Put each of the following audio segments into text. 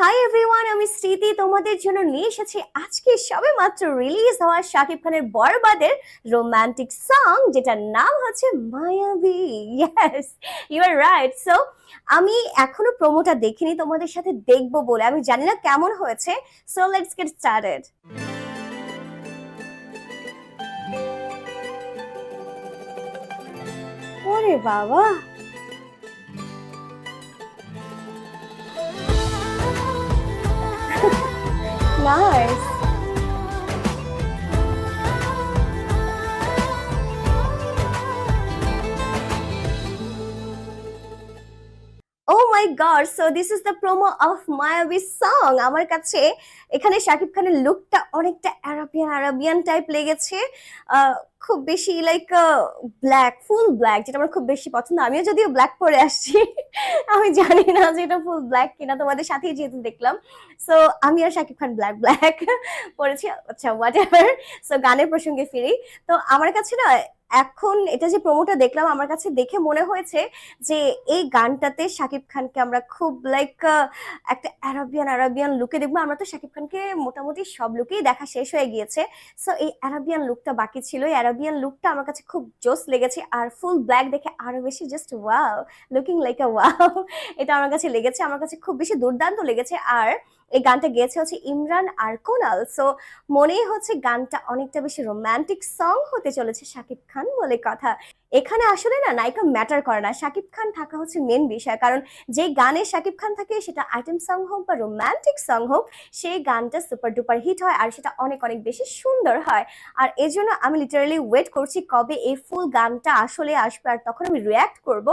Hi everyone, আমি স্মৃতি তোমাদের জন্য নিয়ে এসেছি আজকে সবে মাত্র রিলিজ হওয়া শাকিব খানের বরবাদের রোমান্টিক সং, যেটার নাম হচ্ছে Mayabi. Yes, you are right. So আমি এখনো প্রোমোটা দেখিনি, তোমাদের সাথে দেখবো বলে। আমি জানি না কেমন হয়েছে। So let's get started. ওরে বাবা, nice. Oh my God, so this is the promo of মায়াবী সং। আমার কাছে এখানে শাকিব খানের লুকটা অনেকটা আরাবিয়ান আরাবিয়ান টাইপ লেগেছে। খুব বেশি লাইক ব্ল্যাক, ফুল ব্ল্যাক, যেটা আমার খুব বেশি পছন্দ। আমিও যদিও ব্ল্যাক পরে আসছি, আমি জানি না যে এটা ফুল ব্ল্যাক কিনা, তোমাদের সাথেই যেহেতু দেখলাম। সো আমি আর শাকিব খান ব্ল্যাক ব্ল্যাক পরেছি। আচ্ছা, হোয়াট এভার। সো গানের প্রসঙ্গে ফিরি। তো আমার কাছে না, এখন এটা যে প্রোমোটা দেখলাম, আমার কাছে দেখে মনে হয়েছে যে এই গানটাতে শাকিব খানকে আমরা খুব লাইক একটা আরাবিয়ান আরাবিয়ান লুকে দেখবো। আমরা তো শাকিব খানকে মোটামুটি সব লুকেই দেখা শেষ হয়ে গিয়েছে। সো এই আরাবিয়ান লুকটা বাকি ছিল। এই আরাবিয়ান লুকটা আমার কাছে খুব জোস লেগেছে, আর ফুল ব্ল্যাক দেখে আরো বেশি জাস্ট ওয়াও, লুকিং লাইক আ ওয়াও। এটা আমার কাছে লেগেছে, আমার কাছে খুব বেশি দুর্দান্ত লেগেছে। আর এই গানটা গেয়েছে হচ্ছে ইমরান আর কোনাল। সো মনেই হচ্ছে গানটা অনেকটা বেশি রোমান্টিক সং হতে চলেছে, শাকিব খান বলে কথা। এখানে আসলে না নায়িকা ম্যাটার করে না, শাকিব খান থাকা হচ্ছে মেন বিষয়। কারণ যে গানে শাকিব খান থাকে, সেটা আইটেম সং হোক বা রোমান্টিক সং হোক, সেই গানটা সুপার ডুপার হিট হয়, আর সেটা অনেক অনেক বেশি সুন্দর হয়। আর এই জন্য আমি লিটারালি ওয়েট করছি কবে এই ফুল গানটা আসলে আসবে, আর তখন আমি রিয়াক্ট করব।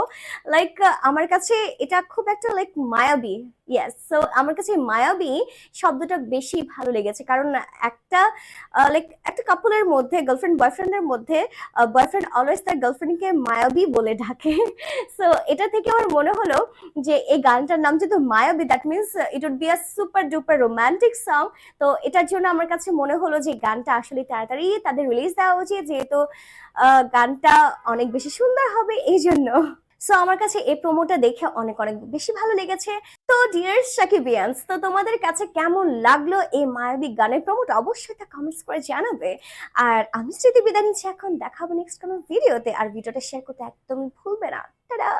লাইক আমার কাছে এটা খুব একটা লাইক মায়াবী। ইয়েস, সো আমার কাছে মায়াবী শব্দটা বেশি ভালো লেগেছে। কারণ একটা লাইক একটা কাপলের মধ্যে, গার্লফ্রেন্ড বয়ফ্রেন্ডের মধ্যে, বয়ফ্রেন্ড অলওয়েজ তার গার্লফ্রেন্ডকে মায়াবী বলে ডাকে। সো এটা থেকে আমার মনে হলো যে এই গানটার নাম যেহেতু Mayabi, that means it would be a super duper romantic song. তো এটার জন্য আমার কাছে মনে হলো যে গানটা আসলে তাড়াতাড়ি তাদের রিলিজ দেওয়া উচিত, যেহেতু গানটা অনেক বেশি সুন্দর হবে এই জন্য। সো আমার কাছে এই প্রোমোটা দেখে অনেক অনেক বেশি ভালো লেগেছে। তো ডিয়ার সাকিবিয়ান্স, তো তোমাদের কাছে কেমন লাগলো এই মায়াবী গানের প্রোমোটা? অবশ্যই তা কমেন্টস করে জানাবে। আর আমি স্মৃতি বিদায় নিচ্ছি, এখন দেখাবো নেক্সট কোনো ভিডিওতে। আর ভিডিওটা শেয়ার করতে একদমই ভুলবে না। টাটা।